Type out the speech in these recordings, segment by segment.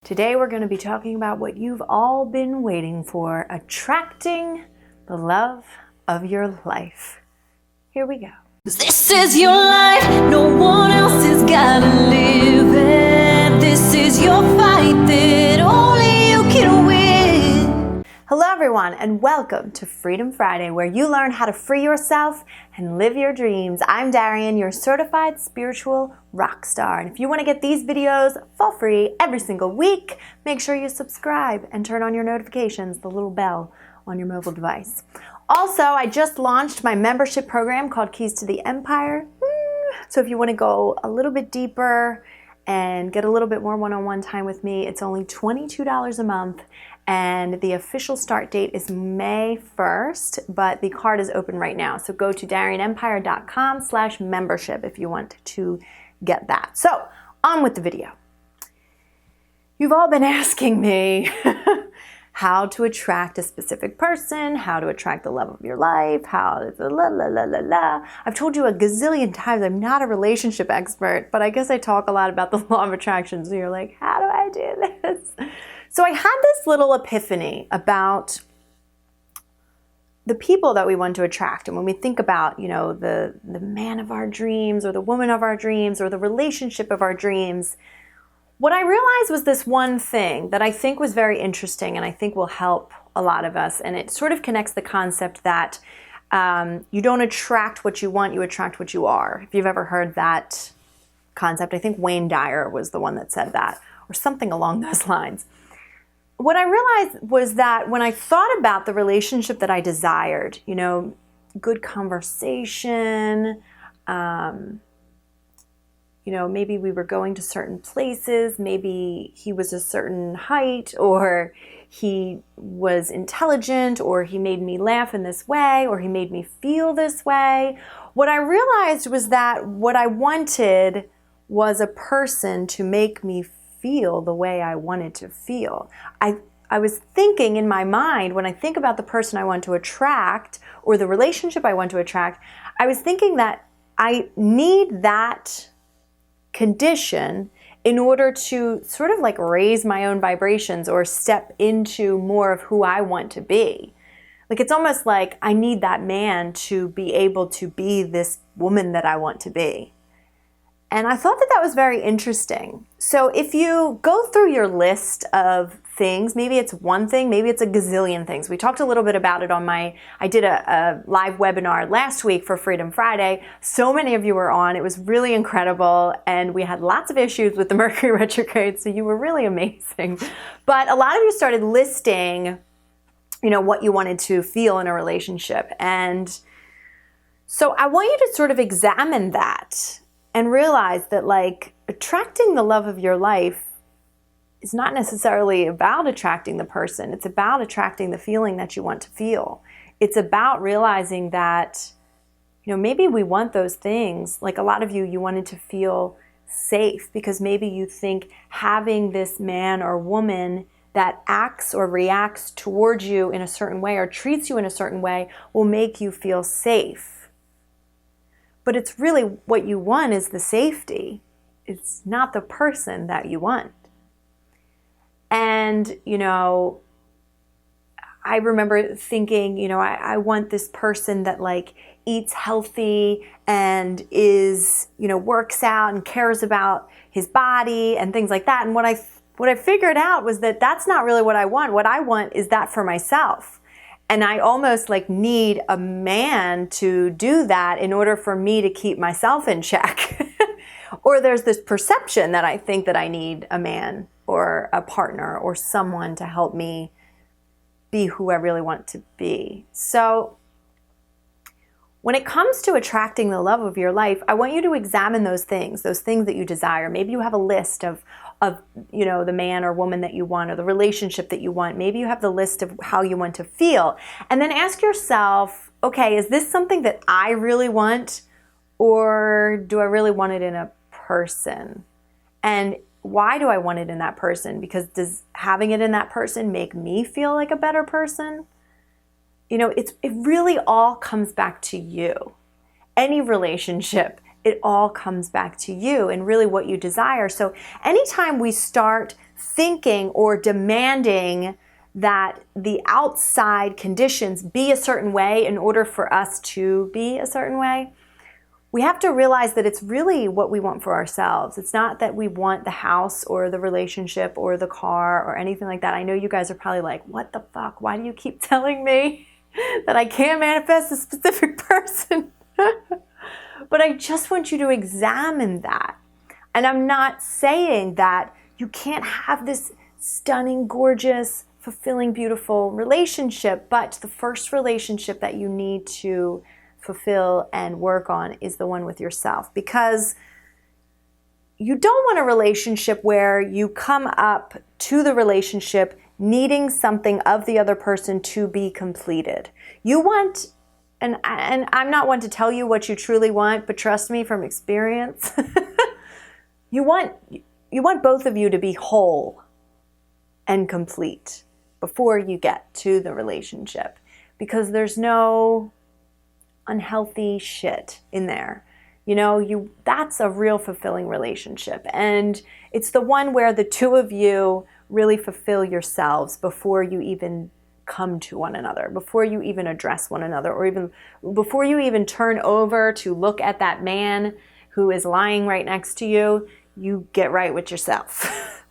Today we're going to be talking about what you've all been waiting for, attracting the love of your life. Here we go. This is your life, no one else has gotta live it. This is your fight that only you can win. Hello everyone and welcome to Freedom Friday, where you learn how to free yourself and live your dreams. I'm Darienne, your certified spiritual rock star. And if you want to get these videos for free every single week, make sure you subscribe and turn on your notifications, the little bell on your mobile device. Also, I just launched my membership program called Keys to the Empire. So if you want to go a little bit deeper and get a little bit more one-on-one time with me, it's only $22 a month. And the official start date is May 1st, but the card is open right now. So go to DarienneEmpire.com/membership if you want to get that. So on with the video. You've all been asking me how to attract a specific person, how to attract the love of your life, how la la la la la. I've told you a gazillion times I'm not a relationship expert, but I guess I talk a lot about the law of attraction. So you're like, how do I do this? So I had this little epiphany about the people that we want to attract. And when we think about, the man of our dreams or the woman of our dreams or the relationship of our dreams, what I realized was this one thing that I think was very interesting and I think will help a lot of us. And it sort of connects the concept that you don't attract what you want, you attract what you are. If you've ever heard that concept, I think Wayne Dyer was the one that said that, or something along those lines. What I realized was that when I thought about the relationship that I desired, good conversation, maybe we were going to certain places, maybe he was a certain height, or he was intelligent, or he made me laugh in this way, or he made me feel this way. What I realized was that what I wanted was a person to make me feel the way I wanted to feel. I was thinking in my mind, when I think about the person I want to attract or the relationship I want to attract, I was thinking that I need that condition in order to sort of like raise my own vibrations or step into more of who I want to be. Like it's almost like I need that man to be able to be this woman that I want to be. And I thought that that was very interesting. So if you go through your list of things, maybe it's one thing, maybe it's a gazillion things. We talked a little bit about it I did a live webinar last week for Freedom Friday. So many of you were on. It was really incredible. And we had lots of issues with the Mercury retrograde. So you were really amazing. But a lot of you started listing, what you wanted to feel in a relationship. And so I want you to sort of examine that and realize that attracting the love of your life is not necessarily about attracting the person. It's about attracting the feeling that you want to feel. It's about realizing that, maybe we want those things. Like a lot of you wanted to feel safe because maybe you think having this man or woman that acts or reacts towards you in a certain way or treats you in a certain way will make you feel safe. But it's really what you want is the safety. It's not the person that you want. And, I remember thinking, I want this person that eats healthy and is, works out and cares about his body and things like that. And what I figured out was that that's not really what I want. What I want is that for myself. And I almost need a man to do that in order for me to keep myself in check. Or there's this perception that I think that I need a man or a partner or someone to help me be who I really want to be. So when it comes to attracting the love of your life, I want you to examine those things that you desire. Maybe you have a list of the man or woman that you want or the relationship that you want. Maybe you have the list of how you want to feel. And then ask yourself, okay, is this something that I really want, or do I really want it in a person? And why do I want it in that person? Because does having it in that person make me feel like a better person? It really all comes back to you. Any relationship, it all comes back to you and really what you desire. So anytime we start thinking or demanding that the outside conditions be a certain way in order for us to be a certain way, we have to realize that it's really what we want for ourselves. It's not that we want the house or the relationship or the car or anything like that. I know you guys are probably like, what the fuck? Why do you keep telling me that I can't manifest a specific person? But I just want you to examine that. And I'm not saying that you can't have this stunning, gorgeous, fulfilling, beautiful relationship, but the first relationship that you need to fulfill and work on is the one with yourself, because you don't want a relationship where you come up to the relationship needing something of the other person to be completed. You want, and I'm not one to tell you what you truly want, but trust me from experience, you want both of you to be whole and complete before you get to the relationship, because there's no unhealthy shit in there. That's a real fulfilling relationship. And it's the one where the two of you really fulfill yourselves before you even come to one another, before you even address one another, or even before you even turn over to look at that man who is lying right next to you, you get right with yourself,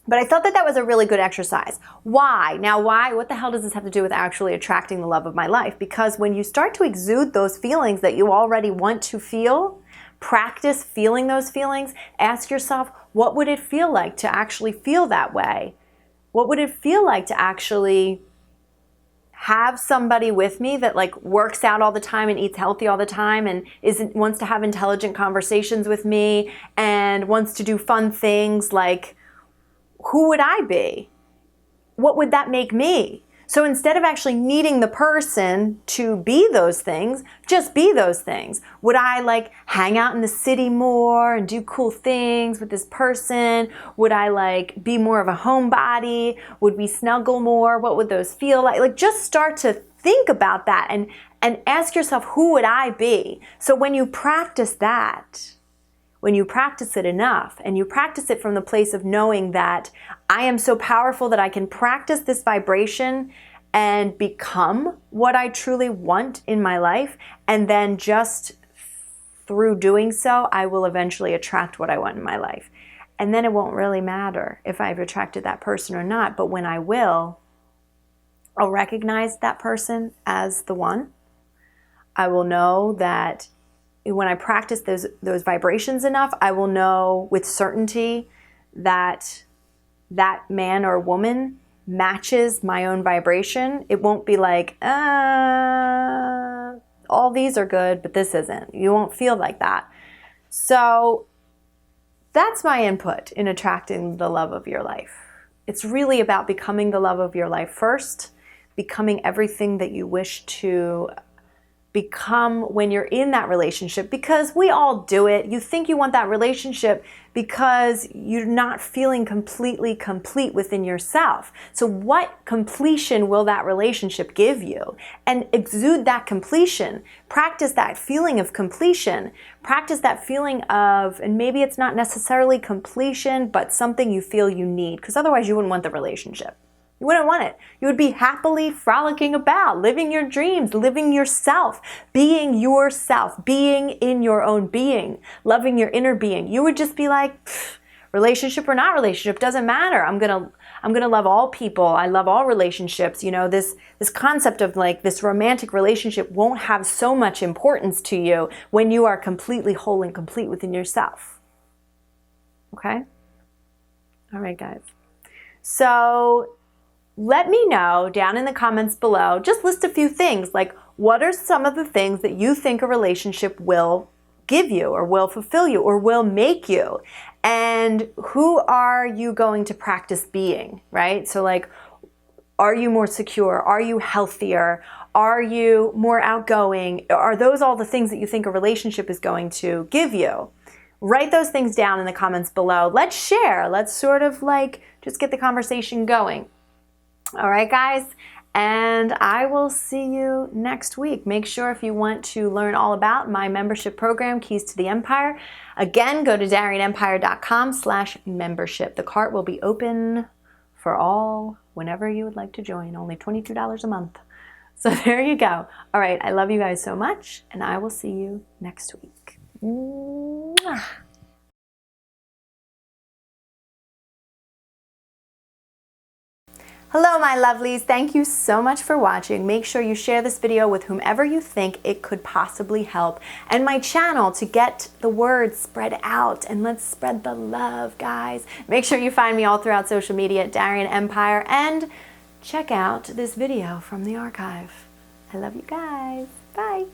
But I thought that was a really good exercise. Why? Now, why? What the hell does this have to do with actually attracting the love of my life? Because when you start to exude those feelings that you already want to feel, practice feeling those feelings, ask yourself, what would it feel like to actually feel that way? What would it feel like to actually have somebody with me that works out all the time and eats healthy all the time and wants to have intelligent conversations with me and wants to do fun things? Who would I be? What would that make me? So instead of actually needing the person to be those things, just be those things. Would I hang out in the city more and do cool things with this person? Would I be more of a homebody? Would we snuggle more? What would those feel like? Just start to think about that and ask yourself, who would I be? So when you practice that, when you practice it enough and you practice it from the place of knowing that I am so powerful that I can practice this vibration and become what I truly want in my life, and then just through doing so, I will eventually attract what I want in my life. And then it won't really matter if I've attracted that person or not, but when I will, I'll recognize that person as the one. I will know that when I practice those vibrations enough, I will know with certainty that that man or woman matches my own vibration. It won't be all these are good, but this isn't. You won't feel like that. So that's my input in attracting the love of your life. It's really about becoming the love of your life first, becoming everything that you wish to become when you're in that relationship, because we all do it. You think you want that relationship because you're not feeling completely complete within yourself. So what completion will that relationship give you? And exude that completion. Practice that feeling of completion. Practice that feeling of, and maybe it's not necessarily completion, but something you feel you need, because otherwise you wouldn't want the relationship. You wouldn't want it. You would be happily frolicking about, living your dreams, living yourself, being in your own being, loving your inner being. You would just be like, relationship or not relationship, doesn't matter. I'm gonna love all people. I love all relationships. This concept of this romantic relationship won't have so much importance to you when you are completely whole and complete within yourself. Okay? All right, guys. So let me know down in the comments below, just list a few things, what are some of the things that you think a relationship will give you or will fulfill you or will make you? And who are you going to practice being, right? So are you more secure? Are you healthier? Are you more outgoing? Are those all the things that you think a relationship is going to give you? Write those things down in the comments below. Let's share. Let's sort of just get the conversation going. All right, guys. And I will see you next week. Make sure if you want to learn all about my membership program, Keys to the Empire, again, go to DarienneEmpire.com/membership. The cart will be open for all whenever you would like to join. Only $22 a month. So there you go. All right, I love you guys so much, and I will see you next week. Mwah. Hello, my lovelies. Thank you so much for watching. Make sure you share this video with whomever you think it could possibly help, and my channel to get the word spread out. And let's spread the love, guys. Make sure you find me all throughout social media at Darienne Empire, and check out this video from the archive. I love you guys. Bye.